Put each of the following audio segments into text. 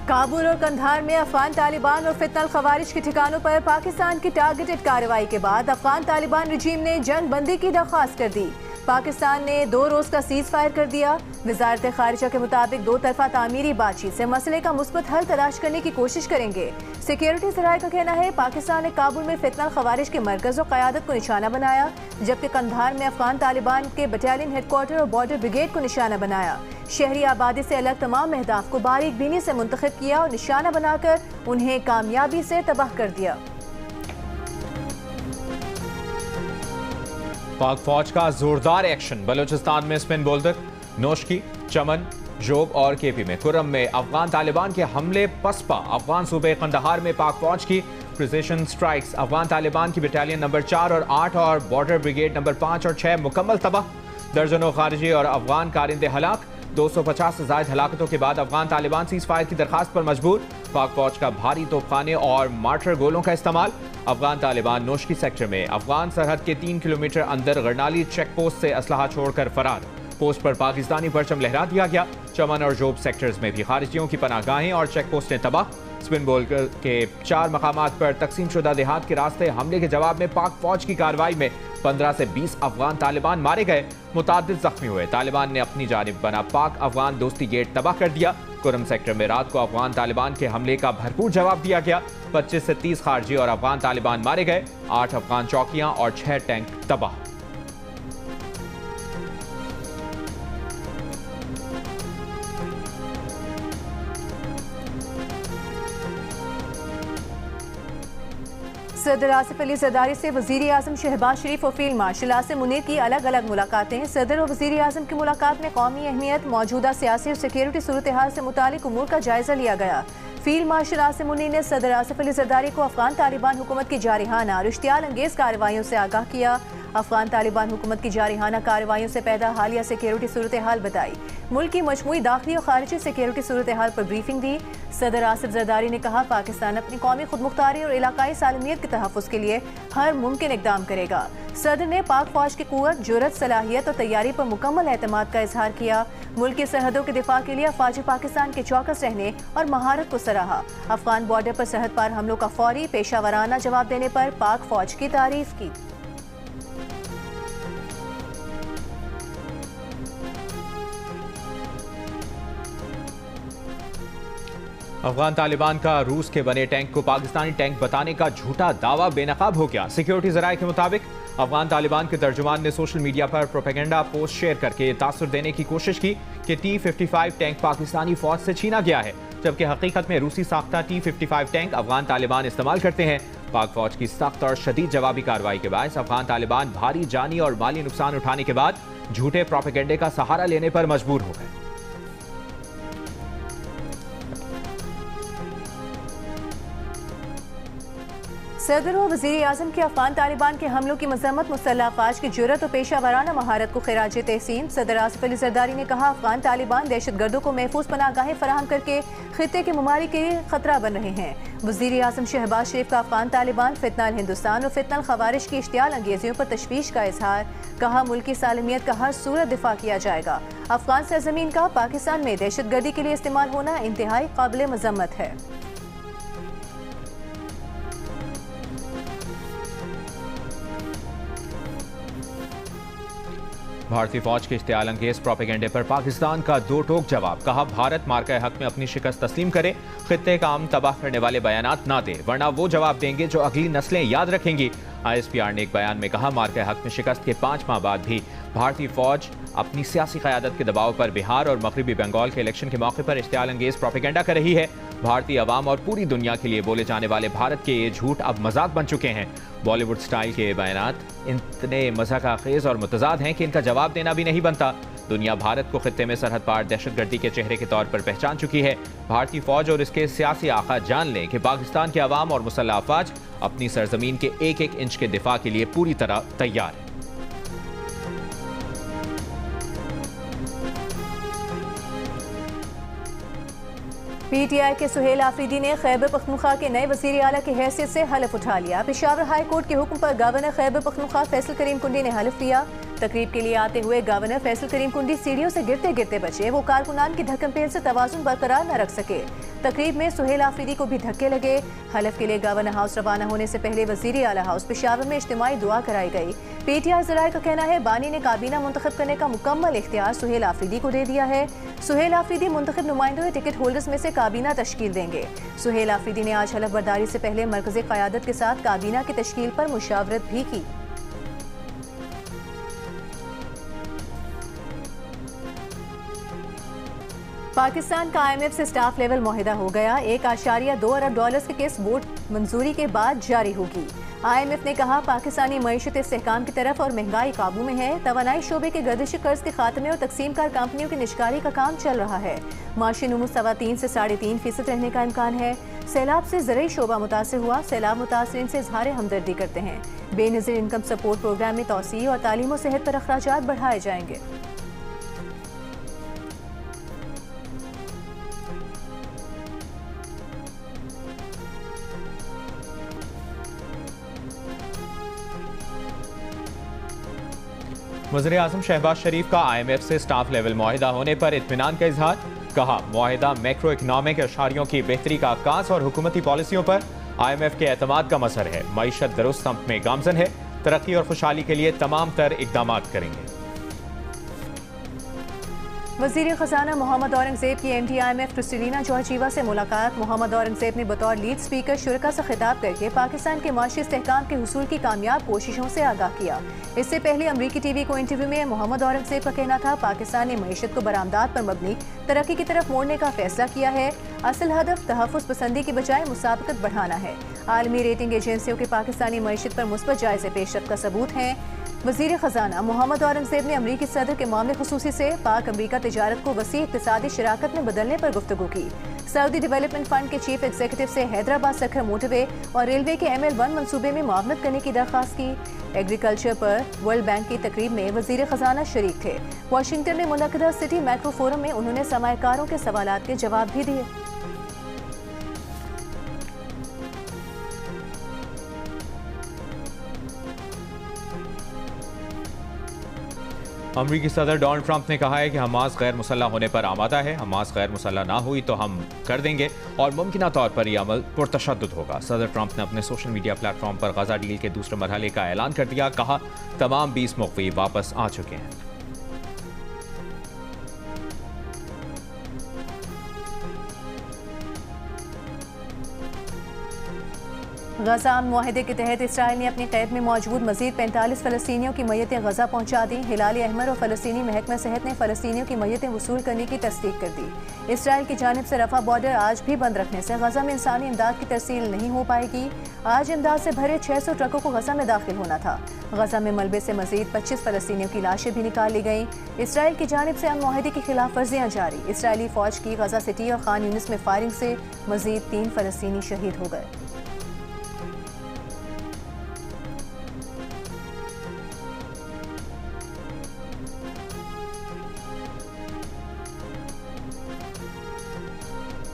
काबुल और कंधार में अफगान तालिबान और फितनल खवारिज के ठिकानों पर पाकिस्तान की टारगेटेड कार्रवाई के बाद अफगान तालिबान रजीम ने जंग बंदी की दरख्वास्त कर दी। पाकिस्तान ने 2 रोज का सीज फायर कर दिया। वजारत खारिजा के मुताबिक 2 तरफा तामीरी बातचीत से मसले का मुस्बत हल तलाश करने की कोशिश करेंगे। सिक्योरिटी ज़राए का कहना है पाकिस्तान ने काबुल में फितनल खवारिज के मरकज़ और क़यादत को निशाना बनाया, जबकि कंधार में अफगान तालिबान के बटालियन हेडक्वार्टर और बॉर्डर ब्रिगेड को निशाना बनाया। शहरी आबादी से अलग तमाम अहदाफ को बारीक बीनी से मुंतखब किया और निशाना बनाकर उन्हें कामयाबी से तबाह कर दिया। पाक फौज का जोरदार एक्शन। बलूचिस्तान में स्पिन बोल्डर, नोशकी, चमन, जोब और केपी में कुरम में अफगान तालिबान के हमले पसपा। अफगान सूबे कंदहार में पाक फौज की प्रिसिशन स्ट्राइक्स। अफगान तालिबान की बटालियन नंबर 4 और 8 और बॉर्डर ब्रिगेड नंबर 5 और 6 मुकम्मल तबाह। दर्जनों खारिजी और अफगान कारिंदे हलाक। 250 से ज़ायद हलाकतों के बाद अफगान तालिबान सीज फायर की दरखास्त पर मजबूर। पाक फौज का भारी तोपखाने और मार्टर गोलों का इस्तेमाल। अफगान तालिबान नोशकी सेक्टर में अफगान सरहद के 3 किलोमीटर अंदर गरनाली चेक पोस्ट से असलहा छोड़कर फरार। पोस्ट पर पाकिस्तानी परचम लहरा दिया गया। चमन और जोब सेक्टर्स में भी खारिजियों की पनाहगाहें और चेक पोस्टें तबाह। स्पिन बोल्डर के 4 मकामात पर तकसीम शुदा देहात के रास्ते हमले के जवाब में पाक फौज की कार्रवाई में 15 से 20 अफगान तालिबान मारे गए, मुतादिद जख्मी हुए। तालिबान ने अपनी जानिब बना पाक अफगान दोस्ती गेट तबाह कर दिया। कुरम सेक्टर में रात को अफगान तालिबान के हमले का भरपूर जवाब दिया गया। 25 से 30 खारजी और अफगान तालिबान मारे गए। 8 अफगान चौकियां और 6 टैंक तबाह। सदर आसिफ अली जरदारी से वज़ीर आज़म शहबाज शरीफ और फील्ड मार्शल आसिम मुनीर की अलग अलग मुलाकातें। सदर और वज़ीर आज़म की मुलाकात में कौमी अहमियत, मौजूदा सियासी और सिक्योरिटी सूरत हाल से मुतालिक उमूर का जायजा लिया गया। फील्ड मार्शल आसिम मुनीर ने सदर आसिफ अली जरदारी को अफगान तालिबान हुकूमत की जारिहाना और इश्तियाल अंगेज कार्रवाइयों से आगाह किया। अफगान तालिबान हुकूमत की जारिहाना कार्रवाइयों से पैदा हालिया सिक्योरिटी सूरत हाल बताई। मुल्क की मजमूई दाखिली और खारिजी सिक्योरिटी सूरत हाल पर ब्रीफिंग दी। सदर आसिफ जरदारी ने कहा पाकिस्तान अपनी कौमी खुदमुख्तारी और इलाकाई सालमियत के तहफ़्फ़ुज़ के लिए हर मुमकिन इक़दाम करेगा। सदर ने पाक फौज की क़ुव्वत, जुर्रत, सलाहियत और तैयारी पर मुकम्मल एतमाद का इजहार किया। मुल्क की सरहदों के दिफा के लिए अफ़वाज पाकिस्तान के चौकस रहने और महारत को सराहा। अफगान बॉर्डर पर सरहद पार हमलों का फौरी पेशावराना जवाब देने पर पाक फौज की तारीफ की। अफगान तालिबान का रूस के बने टैंक को पाकिस्तानी टैंक बताने का झूठा दावा बेनकाब हो गया। सिक्योरिटी ज़राए के मुताबिक अफगान तालिबान के तर्जुमान ने सोशल मीडिया पर प्रोपेगेंडा पोस्ट शेयर करके तासुर देने की कोशिश की कि T-55 टैंक पाकिस्तानी फौज से छीना गया है, जबकि हकीकत में रूसी साख्ता T-55 टैंक अफगान तालिबान इस्तेमाल करते हैं। पाक फौज की सख्त और शदीद जवाबी कार्रवाई के बायस अफगान तालिबान भारी जानी और माली नुकसान उठाने के बाद झूठे प्रोपेगेंडे का सहारा लेने पर मजबूर हो गए। सदर और वज़ीर आज़म के अफगान तालिबान के हमलों की मज़म्मत, मुसल्लह अफ़वाज की जुर्रत और पेशा वराना महारत को खिराज तहसीन। सदर आसिफ अली जरदारी ने कहा अफगान तालिबान दहशत गर्दों को महफूज पनाहगाहें फराहम करके खित्ते के ममालिक के लिए खतरा बन रहे हैं। वज़ीर आज़म शहबाज शरीफ का अफगान तालिबान, फितनल हिंदुस्तान और फितनल खवारिज की इश्तियाल अंगेजियों पर तशवीश का इजहार। कहा मुल्क की सालमियत का हर सूरत दिफा किया जाएगा। अफगान सरजमीन का पाकिस्तान में दहशत गर्दी के लिए इस्तेमाल होना इंतहाई काबिल मज़म्मत है। भारतीय फौज के इश्तियाल अंगेज प्रोपेगेंडे पर पाकिस्तान का दो टोक जवाब। कहा भारत मार्का हक में अपनी शिकस्त तस्लीम करे, खित्ते का अमन तबाह करने वाले बयानात ना दे, वरना वो जवाब देंगे जो अगली नस्लें याद रखेंगी। ISPR ने एक बयान में कहा मार्का हक में शिकस्त के 5 माह बाद भी भारतीय फौज अपनी सियासी क़यादत के दबाव पर बिहार और मगरबी बंगाल के इलेक्शन के मौके पर इश्तियाल अंगेज प्रोपेगेंडा कर रही है। भारतीय अवाम और पूरी दुनिया के लिए बोले जाने वाले भारत के ये झूठ अब मजाक बन चुके हैं। बॉलीवुड स्टाइल के बयानात इतने मज़ाक़ और मुतज़ाद हैं कि इनका जवाब देना भी नहीं बनता। दुनिया भारत को खित्ते में सरहद पार दहशतगर्दी के चेहरे के तौर पर पहचान चुकी है। भारतीय फौज और इसके सियासी आका जान लें कि पाकिस्तान के अवाम और मुसल्लह अफवाज अपनी सरजमीन के एक एक इंच के दिफा के लिए पूरी तरह तैयार है। PTI के सुहेल आफरीदी ने खैबर पख्तूनख्वा के नए वज़ीर आला की हैसियत से हलफ उठा लिया। पेशावर हाई कोर्ट के हुक्म पर गवर्नर खैबर पख्तूनख्वा फैसल करीम कुंडी ने हलफ लिया। तकरीब के लिए आते हुए गवर्नर फैसल करीम कुंडी सीढ़ियों से गिरते गिरते बचे। वो कारकुनान की धक्कम से तवाजुन बरकरार न रख सके। तकरीब में सुहेल आफरीदी को भी धक्के लगे। हलफ के लिए गवर्नर हाउस रवाना होने से पहले वजीर आला हाउस पेशावर में इज्तिमाई दुआ कराई गई। पीटीआई जराये का कहना है बानी ने काबीना मुंतखब करने का मुकम्मल इख्तियार सुहेल आफरीदी को दे दिया है। सुहेल आफरीदी मुंतखब नुमाइंदों या टिकट होल्डर्स में से काबीना तश्कील देंगे। सुहेल आफरीदी ने आज हलफ बर्दारी से पहले मरकज़ी क़यादत के साथ काबीना की तश्कील पर मुशावरत भी की। पाकिस्तान का IMF से स्टाफ लेवल मुआहिदा हो गया। 1.2 अरब डॉलर्स के केस बोर्ड मंजूरी के बाद जारी होगी। IMF ने कहा पाकिस्तानी मईशत इस्तेहकाम की तरफ और महंगाई काबू में है। तवानाई शोबे के गर्दिशी कर्ज के खात्मे और तकसीमकार कंपनियों की निष्कारी का काम चल रहा है। माशी नमू 3.25 से 3.5% रहने का इम्कान है। सैलाब से ज़रूरी शोबा मुतासर हुआ। सैलाब मुतासरीन से इजहार हमदर्दी करते हैं। बेनज़ीर इनकम सपोर्ट प्रोग्राम में तौसीह और तालीम और सेहत पर अखराजात बढ़ाए जाएंगे। वज़ीर आज़म शहबाज शरीफ का IMF से स्टाफ लेवल मुआहिदा होने पर इत्मीनान का इजहार। कहा मुआहिदा मैक्रो इकनॉमिक अशारियों की बेहतरी का आगाज और हुकूमती पॉलिसियों पर IMF के एतमाद का मसर है। मईशत दुरुस्त सम्त में गामजन है। तरक्की और खुशहाली के लिए तमाम तर इकदाम करेंगे। वज़ीर ख़ज़ाना मोहम्मद औरंगज़ेब की MD IMF क्रिस्टलिना जॉर्जीवा से मुलाकात। मोहम्मद औरंगज़ेब ने बतौर लीड स्पीकर शुरका से खिताब करके पाकिस्तान के माशी इस्तेहकाम के हुसूल की कामयाब कोशिशों से आगाह किया। इससे पहले अमरीकी TV को इंटरव्यू में मोहम्मद औरंगज़ेब का कहना था पाकिस्तान ने मईशत को बरामदात पर मबनी तरक्की की तरफ मोड़ने का फैसला किया है। असल हदफ तहफ़्फ़ुज़ पसंदी की बजाय मुसाबकत बढ़ाना है। आलमी रेटिंग एजेंसियों के पाकिस्तानी मईशत पर मुस्बत जायज़े पेशरफ्त का सबूत है। वज़ीर ख़ज़ाना मोहम्मद औरंगज़ेब ने अमरीकी सदर के मामले खुसूसी से पाक अमरीका तिजारत को वसी इक़्तिसादी शराकत में बदलने पर गुफ्तगू की। सऊदी डेवलपमेंट फंड के चीफ एग्जीक्यूटिव से हैदराबाद सखर मोटरवे और रेलवे के ML1 मंसूबे में मुआवनत करने की दरख्वास्त की। एग्रीकल्चर पर वर्ल्ड बैंक की तकरीब में वज़ीर ख़ज़ाना शरीक थे। वाशिंगटन में मुनक़दा सिटी मैक्रो फोरम में उन्होंने सरमायाकारों के सवालात के जवाब भी दिए। अमरीकी सदर डोनाल्ड ट्रंप ने कहा है कि हमास गैर मुसल्लह होने पर आमादा है। हमास गैर मुसल्लह ना हुई तो हम कर देंगे और मुमकिना तौर पर यह अमल पुरतशद्दुद होगा। सदर ट्रंप ने अपने सोशल मीडिया प्लेटफॉर्म पर गजा डील के दूसरे मरहले का ऐलान कर दिया। कहा तमाम 20 मुख्वी वापस आ चुके हैं। गजा मुआहदे के तहत इसराइल ने अपनी कैद में मौजूद मजीद 45 फ़लस्तीनियों की मैयतें गजा पहुँचा दी। हिलाल अहमर और फ़लस्तीनी महकमा सेहत ने फ़लस्तीनियों की मैयतें वसूल करने की तस्दीक कर दी। इसराइल की जानिब से रफा बॉर्डर आज भी बंद रखने से गजा में इंसानी इमदाद की तरसील नहीं हो पाएगी। आज इमदाद से भरे 600 ट्रकों को गजा में दाखिल होना था। गजा में मलबे से मजीद 25 फ़लस्तीनियों की लाशें भी निकाल ली गईं। इसराइल की जानिब से मुआहदे की खिलाफ वर्जियाँ जारी। इसराइली फ़ौज की गजा सिटी और खान यूनिस में फायरिंग से मजीद 3 फ़लस्तीनी शहीद हो गए।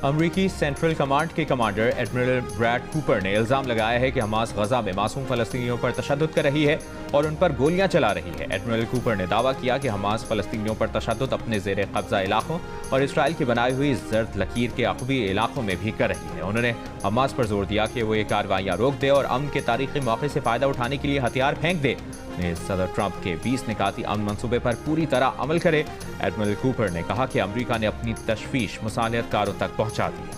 अमरीकी सेंट्रल कमांड के कमांडर एडमिरल ब्रैड कूपर ने इल्ज़ाम लगाया है कि हमास गजा में मासूम फ़लस्तीनियों पर तशद्दुद कर रही है और उन पर गोलियां चला रही है। एडमिरल कूपर ने दावा किया कि हमास फ़लस्तीनियों पर तशद्दुद अपने ज़ेर कब्ज़ा इलाकों और इसराइल की बनाई हुई जर्द लकीर के अक़बी इलाकों में भी कर रही है। उन्होंने हमास पर जोर दिया कि वो ये कार्रवाइयाँ रोक दे और अमन के तारीख़ी मौके से फ़ायदा उठाने के लिए हथियार फेंक दे। सदर ट्रंप के 20 निकाती अमन मंसूबे पर पूरी तरह अमल करे। एडमिरल कूपर ने कहा कि अमरीका ने अपनी तशवीश मुसालियतकारों तक पहुँचा दी।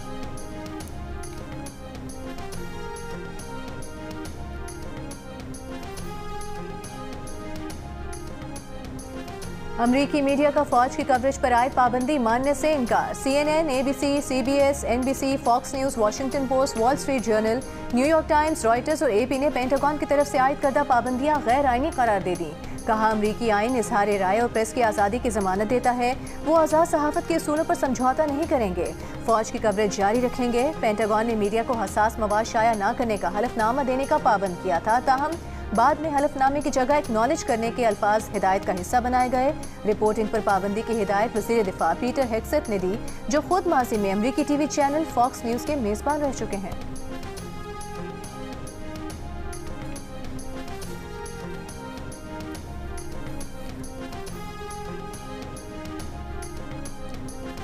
अमरीकी मीडिया का फौज की कवरेज पर आयद पाबंदी मानने से इनकार। CNN, ABC, CBS, NBC, Fox News, Washington Post, Wall Street Journal, New York Times, Reuters और AP ने पेंटागन की तरफ से आयद करदा पाबंदियां गैर आईनी करार दे दी। कहा अमरीकी आइन इजहार राय और प्रेस की आज़ादी की जमानत देता है। वो आज़ाद सहाफ़त के असूलों पर समझौता नहीं करेंगे। फौज की कवरेज जारी रखेंगे। पेंटागन ने मीडिया को हसास मवाद शाया न करने का हलफनामा देने का पाबंद किया था, ताहम बाद में हलफनामे की जगह एक्नॉलेज करने के अल्फाज हिदायत का हिस्सा बनाए गए। रिपोर्टिंग पर पाबंदी की हिदायत वज़ीर दिफा पीटर हेग्सेट ने दी, जो खुद माजी में अमरीकी TV चैनल फॉक्स न्यूज़ के मेज़बान रह चुके हैं।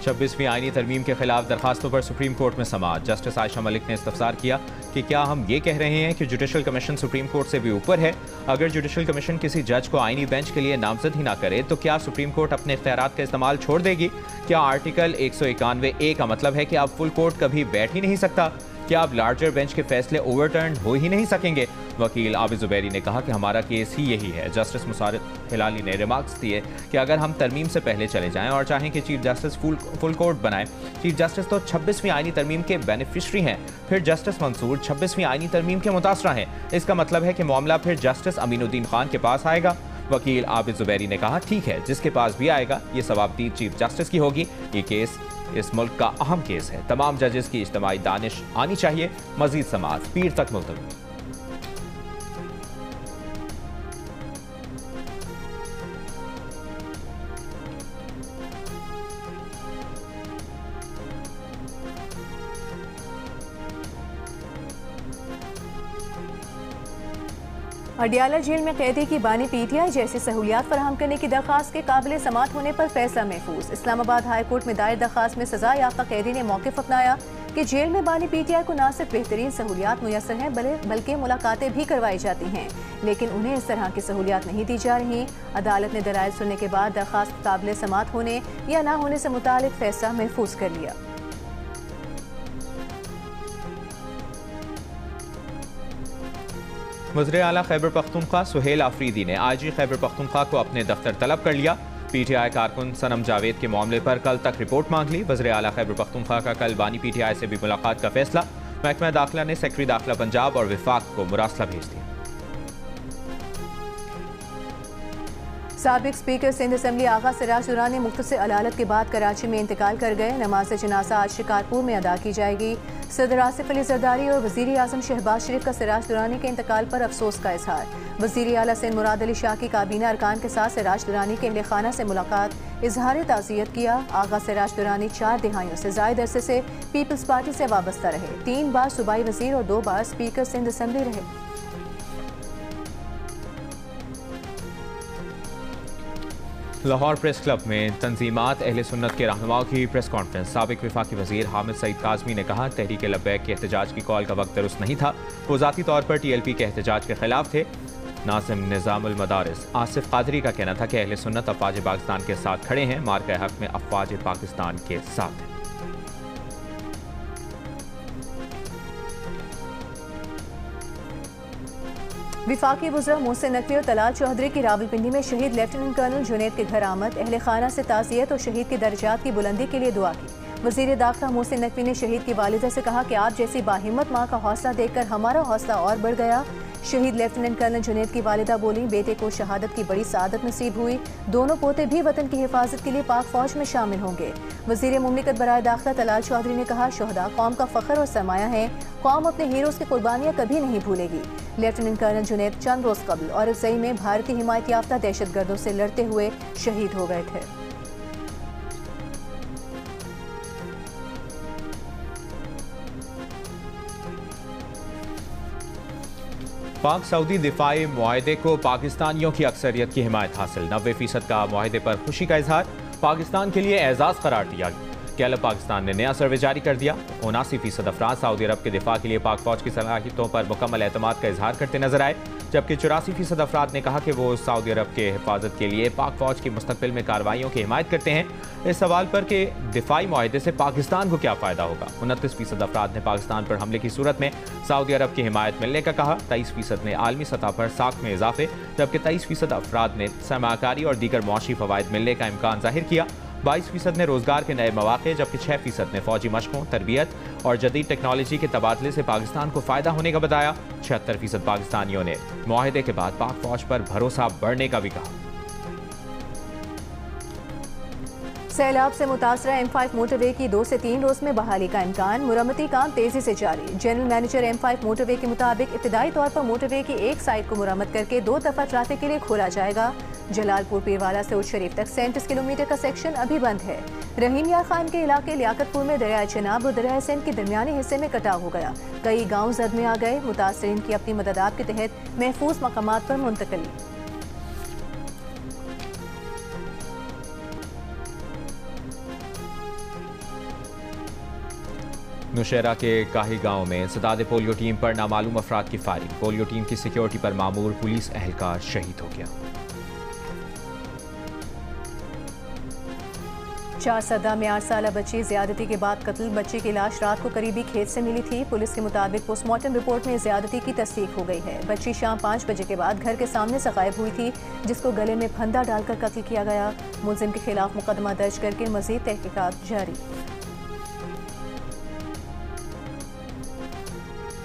26वीं आईनी तरमीम के खिलाफ दरखास्तों पर सुप्रीम कोर्ट में समाअत। जस्टिस आयशा मलिक ने इस्तफसार किया कि क्या हम ये कह रहे हैं कि जुडिशल कमीशन सुप्रीम कोर्ट से भी ऊपर है? अगर जुडिशल कमीशन किसी जज को आईनी बेंच के लिए नामजद ही ना करे तो क्या सुप्रीम कोर्ट अपने इख्तियारात का इस्तेमाल छोड़ देगी? क्या आर्टिकल 191A का मतलब है कि अब फुल कोर्ट कभी बैठ ही नहीं सकता? क्या अब लार्जर बेंच के फैसले ओवरटर्न हो ही नहीं सकेंगे? वकील आबिद जुबैरी ने कहा कि हमारा केस ही यही है। जस्टिस मुसारत हिलाली ने रिमार्क्स दिए कि अगर हम तरमीम से पहले चले जाएं और चाहें कि चीफ जस्टिस फुल कोर्ट बनाए, चीफ जस्टिस तो 26वीं आईनी तरमीम के बेनिफिशरी हैं, फिर जस्टिस मंसूर 26वीं आईनी तरमीम के मुतासरा हैं। इसका मतलब है कि मामला फिर जस्टिस अमीनुद्दीन खान के पास आएगा। वकील आबिद जुबैरी ने कहा, ठीक है, जिसके पास भी आएगा ये सवाबदीद चीफ जस्टिस की होगी। ये केस इस मुल्क का अहम केस है। तमाम जजेस की इज्तिमाई दानिश आनी चाहिए। मजीद समाअत पीर तक मुलतवी। अडियाला जेल में कैदी की बानी पीटीआई जैसी सहूलियात फराहम करने की दरखास्त के काबिल समाअत होने पर फैसला महफूज। इस्लामाबाद हाई कोर्ट में दायर दरखास्त में सजा याफ्ता कैदी ने मौक़िफ़ अपनाया कि जेल में बानी पीटीआई को न सिर्फ बेहतरीन सहूलियात मुयसर हैं बल्कि मुलाकातें भी करवाई जाती हैं, लेकिन उन्हें इस तरह की सहूलियात नहीं दी जा रही। अदालत ने दलाइल सुनने के बाद दरखास्त काबिल समाअत होने या न होने से मुतालिक फैसला महफूज कर लिया। वज़ीर आला खैबर पख्तूनख्वा सुहेल आफरीदी ने IG खैबर पख्तूनख्वा को अपने दफ्तर तलब कर लिया। PTI कारकुन सनम जावेद के मामले पर कल तक रिपोर्ट मांग ली। वज़ीर आला खैबर पख्तूनख्वा का कल बानी PTI से भी मुलाकात का फैसला। महकमा दाखिला ने सेक्रेटरी दाखिला पंजाब और विफाक को मुरासला भेज दिया। साबिक स्पीकर सिंध असेंबली आगा सिराज दुरानी मुख्तसर अदालत के बाद कराची में इंतकाल कर गए। नमाज जनाजा आज शिकारपुर में अदा की जाएगी। सदर आसिफ अली जरदारी और वज़ीर आज़म शहबाज शरीफ का सिराज दुरानी के इंतकाल पर अफसोस का इजहार। वज़ीर आला सिंध मुराद अली शाह की काबीना अरकान के साथ सिराज दुरानी के अहले खाना से मुलाकात, इजहार ताज़ियत किया। आगा सिराज दुरानी 4 दिहाइयों से ज़ायद अरसे से पीपल्स पार्टी से वाबस्ता रहे। 3 बार सूबाई वज़ीर और 2 बार स्पीकर सिंध असेंबली रहे। लाहौर प्रेस क्लब में तंजीमात अहले सुन्नत के रहनुमाओं की प्रेस कॉन्फ्रेंस। साबिक विफाकी वज़ीर हामिद सईद काज़मी ने कहा, तहरीक लब्बैक के एहतजाज की कॉल का वक्त दुरुस्त नहीं था। वो ज़ाती तौर पर TLP के एहतजाज के खिलाफ थे। नाज़िम निज़ामुल मदारिस आसिफ कादरी का कहना था कि अहले सुन्नत अफवाज पाकिस्तान के साथ खड़े हैं, मार्का हक में अफवाज पाकिस्तान के साथ हैं। विफाकी वज़रा मोहसिन नकवी और तलाल चौधरी की रावलपिंडी में शहीद लेफ्टिनेंट कर्नल जुनैद के घर आमद। अहले खाना से ताज़ियत और शहीद के दर्जात की बुलंदी के लिए दुआ की। वज़ीर दाखिला मोहसिन नकवी ने शहीद की वालिदा से कहा कि आप जैसी बाहिम्मत माँ का हौसला देखकर हमारा हौसला और बढ़ गया। शहीद लेफ्टिनेंट कर्नल जुनैद की वालिदा बोली, बेटे को शहादत की बड़ी सादत नसीब हुई। दोनों पोते भी वतन की हिफाजत के लिए पाक फौज में शामिल होंगे। वज़ीर मुमलिकत बराए दाखिला तलाल चौधरी ने कहा, शहदा कौम का फ़ख्र और सरमाया है। कौम अपने हीरोज़ की कुर्बानियाँ कभी नहीं भूलेगी। लेफ्टिनेंट कर्नल जुनैद चंद रोज़ कबल और अफजई में भारतीय हिमायत याफ्ता दहशतगर्दों से लड़ते हुए शहीद हो गए थे। पाक सऊदी दिफाई मुआहदे को पाकिस्तानियों की अक्सरियत की हिमायत हासिल। 90% का मुआहदे पर खुशी का इजहार। पाकिस्तान के लिए एजाज़ करार दिया। कैलब पाकिस्तान ने नया सर्वे जारी कर दिया। 79% अफराद सऊदी अरब के दिफा के लिए पाक फौज की सलाहियतों पर मुकम्मल एतमाद का इजहार करते नजर आए, जबकि 84% अफराद ने कहा कि वो सऊदी अरब के हिफाजत के लिए पाक फौज की मुस्तकबिल में कार्रवाइयों की हिमायत करते हैं। इस सवाल पर कि दिफाई मुआहदे से पाकिस्तान को क्या फ़ायदा होगा, 29% अफराद ने पाकिस्तान पर हमले की सूरत में सऊदी अरब की हिमायत मिलने का कहा। 23% ने आलमी सतह पर साख में इजाफे, जबकि 23% अफराद ने सरमाकारी और दीगर मुआशी फ़वाइद मिलने का इम्कान जाहिर किया। 22% ने रोजगार के नए मौके, जबकि 6% ने फौजी मशकों, तरबियत और जदीद टेक्नोलॉजी के तबादले से पाकिस्तान को फ़ायदा होने का बताया। 76% पाकिस्तानियों ने मुआहदे के बाद पाक फौज पर भरोसा बढ़ने का भी कहा। सैलाब से मुतासरा M5 मोटरवे की 2 से 3 रोज में बहाली का इम्कान। मुरम्मती काम तेजी से जारी। जनरल मैनेजर M5 मोटरवे के मुताबिक इब्तदाई तौर पर मोटरवे की एक साइड को मुरम्मत करके 2 दफा ट्रैफिक के लिए खोला जाएगा। जलालपुर पीरवाला से उच्च शरीफ तक 37 किलोमीटर का सेक्शन अभी बंद है। रहीम यार खान के इलाके लियाकतपुर में दरिया चनाब और दरिया सिंध के दरमियानी हिस्से में कटाव हो गया। कई गाँव जद में आ गए। मुतासरीन की अपनी मददात के तहत महफूज मकामात पर मुंतकली। नौशहरा के काही गांव में इंसदाद पोलियो टीम पर नामालूम अफराद की फायरिंग। पोलियो टीम की सिक्योरिटी पर मामूर पुलिस एहलकार शहीद हो गया। 4 सदा में 8 साला बच्ची ज्यादती के बाद कत्ल। बच्ची की लाश रात को करीबी खेत से मिली थी। पुलिस के मुताबिक पोस्टमार्टम रिपोर्ट में ज्यादती की तस्दीक हो गई है। बच्ची शाम 5 बजे के बाद घर के सामने से गायब हुई थी, जिसको गले में फंदा डालकर कत्ल किया गया। मुलजिम के खिलाफ मुकदमा दर्ज करके मजीद तहकीकात जारी।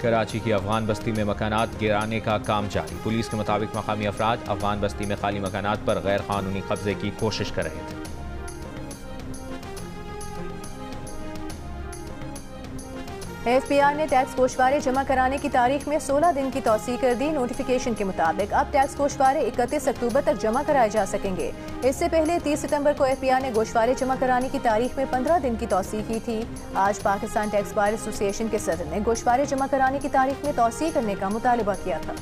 कराची की अफगान बस्ती में मकानात गिराने का काम जारी। पुलिस के मुताबिक मकामी अफराद अफगान बस्ती में खाली मकानात पर गैर कानूनी कब्जे की कोशिश कर रहे थे। FBI ने टैक्स गोशवारे जमा कराने की तारीख में 16 दिन की तौसीह कर दी। नोटिफिकेशन के मुताबिक अब टैक्स गोशवारे 31 अक्टूबर तक जमा कराए जा सकेंगे। इससे पहले 30 सितंबर को FBI ने गोशवारे जमा कराने की तारीख में 15 दिन की तौसीह की थी। आज पाकिस्तान टैक्स बार एसोसिएशन के सदर ने गोशवारे जमा कराने की तारीख में तौसीह करने का मुतालबा किया था।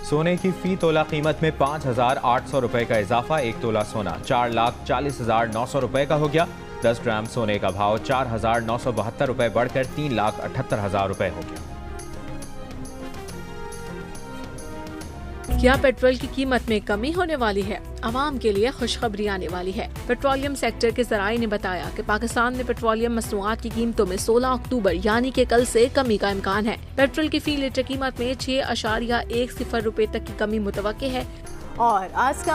सोने की फी तोला कीमत में 5,800 रुपए का इजाफा। 1 तोला सोना 4,40,900 रुपए का हो गया। 10 ग्राम सोने का भाव 4,972 रुपए बढ़कर 3,78,000 रुपए हो गया। क्या पेट्रोल की कीमत में कमी होने वाली है? आवाम के लिए खुशखबरी आने वाली है। पेट्रोलियम सेक्टर के ज़राए ने बताया कि पाकिस्तान में पेट्रोलियम मसनूआत की कीमतों में 16 अक्टूबर यानी कि कल से कमी का इम्कान है। पेट्रोल की फी लीटर कीमत में 6.10 रुपए तक की कमी मुतवक्के है। और आज का